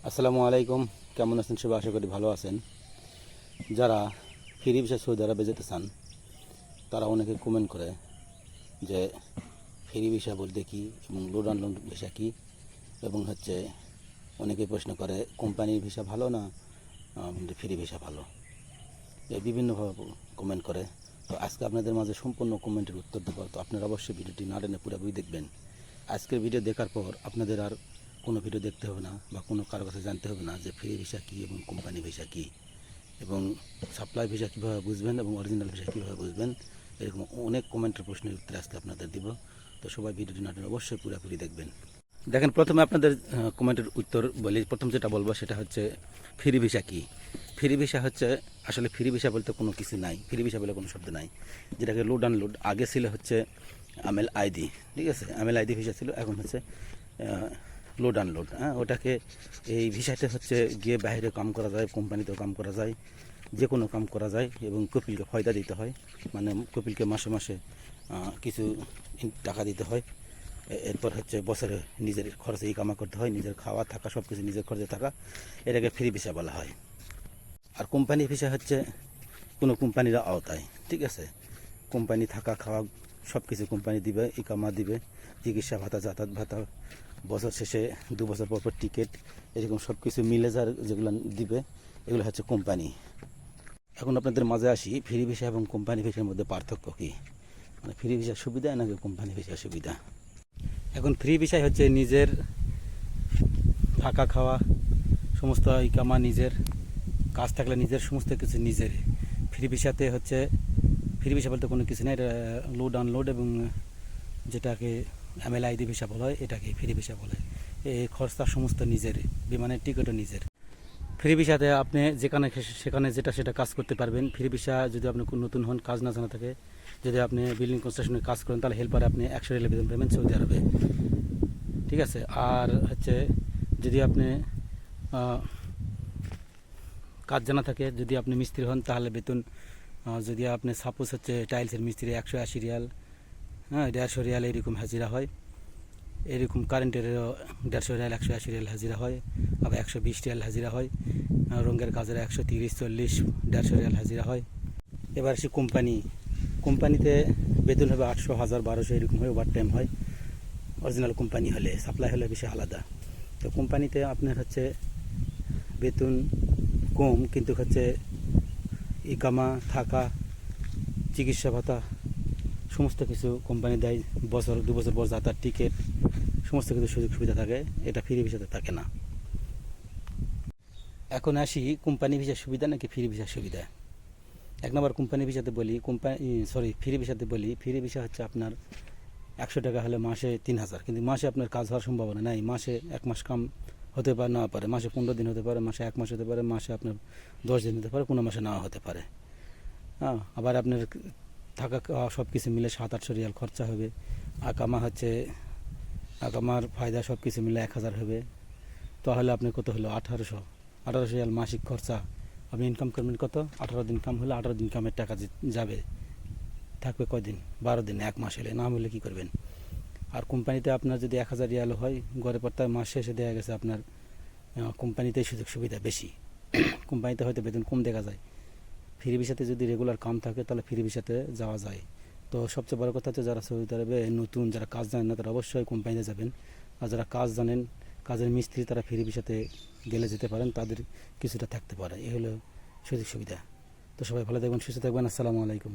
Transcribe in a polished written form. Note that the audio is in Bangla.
আসসালামু আলাইকুম। কেমন আছেন সবাই? আশা করি ভালো আছেন। যারা ফ্রি ভিসা সৌদি আরবে যেতে চান তারা অনেকে কমেন্ট করে যে ফ্রি ভিসা বলতে কি এবং লোড আনলোড ভিসা কি, এবং অনেকে প্রশ্ন করে কোম্পানির ভিসা ভালো না ফ্রি ভিসা ভালো, বিভিন্নভাবে কমেন্ট করে। তো আজকে আপনাদের মাঝে সম্পূর্ণ কমেন্টের উত্তর দেবো। তো আপনারা অবশ্যই ভিডিওটি না টেনে পুরোপুরি দেখবেন। আজকের ভিডিও দেখার পর আপনাদের আর কোনো ভিডিও দেখতে হবে না বা কোনো কারো কাছে জানতে হবে না যে ফ্রি ভিসা কী এবং কোম্পানি ভিসা কী এবং সাপ্লাই ভিসা কীভাবে বুঝবেন এবং অরিজিনাল ভিসা কীভাবে বুঝবেন। এরকম অনেক কমেন্টের প্রশ্নের উত্তর আজকে আপনাদের দিব। তো সবাই ভিডিওটি না টেনে অবশ্যই পুরোপুরি দেখবেন। দেখেন, প্রথমে আপনাদের কমেন্টের উত্তর বলি। প্রথম যেটা বলবো সেটা হচ্ছে ফ্রি ভিসা কী। ফ্রি ভিসা হচ্ছে, আসলে ফ্রি ভিসা বলতে কোনো কিছু নাই, ফ্রি ভিসা বলে কোনো শব্দ নাই। যেটাকে লোড আনলোড, আগে ছিল আমেল আইডি, ঠিক আছে, আমেল আইডি ভিসা ছিল, এখন লোড আনলোড। ওটাকে এই ভিসাতে গিয়ে বাইরে কাম করা যায়, কোম্পানিতেও কাম করা যায়, যে কোনো কাম করা যায় এবং কপিলকে ফয়দা দিতে হয়, মানে কপিলকে মাসে মাসে কিছু টাকা দিতে হয়। এরপর বছরে নিজের খরচে কামা করতে হয়, নিজের খাওয়া থাকা সব কিছু নিজের খরচে থাকা, এটাকে ফ্রি ভিসা বলা হয়। আর কোম্পানি ভিসা কোনো কোম্পানির আওতায়, ঠিক আছে, কোম্পানি থাকা খাওয়া সব কিছু কোম্পানি দিবে, ইকামা দিবে, চিকিৎসা ভাতা, যাতায়াত ভাতা, বছর শেষে 2 বছর পর পর টিকিট, এরকম সব কিছু মিলে যেগুলো দিবে, এগুলো কোম্পানি। এখন আপনাদের মাঝে আসি, ফ্রি ভিসা এবং কোম্পানি ভিসার মধ্যে পার্থক্য কী, মানে ফ্রি ভিসার সুবিধা নাকি কোম্পানি ভিসার সুবিধা। এখন ফ্রি ভিসায় নিজের থাকা খাওয়া সমস্ত ইকামা নিজের, কাজ থাকলে নিজের, সমস্ত কিছু নিজের। ফ্রি ভিসাতে ফ্রি ভিসা বলতে কোনো কিছু নেই, এটা লোড আনলোড এবং যেটাকে এমএল আইডি ভিসা বলা হয়, এটাকে ফ্রি ভিসা বলে। এই খরচা সমস্ত নিজের, বিমানের টিকিটও নিজের। ফ্রি ভিসাতে আপনি যেখানে সেখানে সেটা কাজ করতে পারবেন। ফ্রি ভিসা যদি আপনি নতুন হন, কাজ না জানা থাকে, যদি আপনি বিল্ডিং কনস্ট্রাকশনে কাজ করেন, তাহলে হেল্পারে আপনি 100 রিয়াল বেতন পাবেন সৌদি আরবে, ঠিক আছে। আর যদি আপনি কাজ জানা থাকে, যদি আপনি মিস্ত্রি হন, তাহলে বেতন, যদি আপনি সাপোজ টাইলসের মিস্ত্রি 180 রিয়াল, 150 রিয়াল এরকম হাজিরা হয়। এরকম কারেন্টেরও 150 রিয়াল, 180 রিয়াল হাজিরা হয়। আবার 120 রিয়াল হাজিরা হয়। রঙের কাজের 130, 40, 150 রিয়াল হাজিরা হয়। এবার কোম্পানিতে বেতন হবে 800, 1000, 1200 এরকম হয়, ওভার টাইম হয়। অরিজিনাল কোম্পানি হলে, সাপ্লাই হলে বেশি আলাদা। তো কোম্পানিতে আপনার বেতন কম, কিন্তু ইকামা, থাকা, চিকিৎসা ভাতা সমস্ত কিছু কোম্পানি দেয়। 2 বছর পর যাতায়াত, টিকিট, সমস্ত কিছু সুযোগ সুবিধা থাকে, এটা ফ্রি ভিসাতে থাকে না। এখন আসি কোম্পানি ভিসার সুবিধা নাকি ফ্রি ভিসার সুবিধা। 1 নম্বর কোম্পানি ভিসাতে বলি, ফ্রি ভিসাতে বলি, ফ্রি ভিসা আপনার 100 টাকা হলে মাসে 3000, কিন্তু মাসে আপনার কাজ হওয়ার সম্ভাবনা নাই। মাসে 1 মাস কাম হতে পারে, না পারে, মাসে 15 দিন হতে পারে, মাসে 1 মাস হতে পারে, মাসে আপনার 10 দিন হতে পারে, কোনো মাসে নাও হতে পারে। আবার আপনার থাকা সব কিছু মিলে 700-800 রিয়াল খরচা হবে। আকামার ফায়দা সব কিছু মিলে 1000 হবে। তাহলে আপনার কত হলো? 1800 রিয়াল মাসিক খরচা। আপনি ইনকাম করবেন কত? 18 দিন কাম হলে 18 দিন কামের টাকা যাবে। থাকবে কয়দিন? 12 দিন, 1 মাস হলে। না হলে কী করবেন? আর কোম্পানিতে আপনার যদি 1000 রিয়াল হয় গড়ে পড়তে, মাস শেষে দেখা গেছে আপনার কোম্পানিতে সুযোগ সুবিধা বেশি। কোম্পানিতে হয়তো বেতন কম দেখা যায়। ফ্রি ভিসাতে যদি রেগুলার কাম থাকে তাহলে ফ্রি ভিসাতে যাওয়া যায়। তো সবচেয়ে বড় কথা যারা সৌদি আরবে নতুন, যারা কাজ জানেন না, তারা অবশ্যই কোম্পানিতে যাবেন। আর যারা কাজ জানেন, কাজের মিস্ত্রি, তারা ফ্রি ভিসাতে গেলে যেতে পারেন, তাদের কিছুটা থাকতে পারে। এই হলো সুযোগ সুবিধা। তো সবাই ভালো থাকবেন, সুস্থ থাকবেন। আসসালামু আলাইকুম।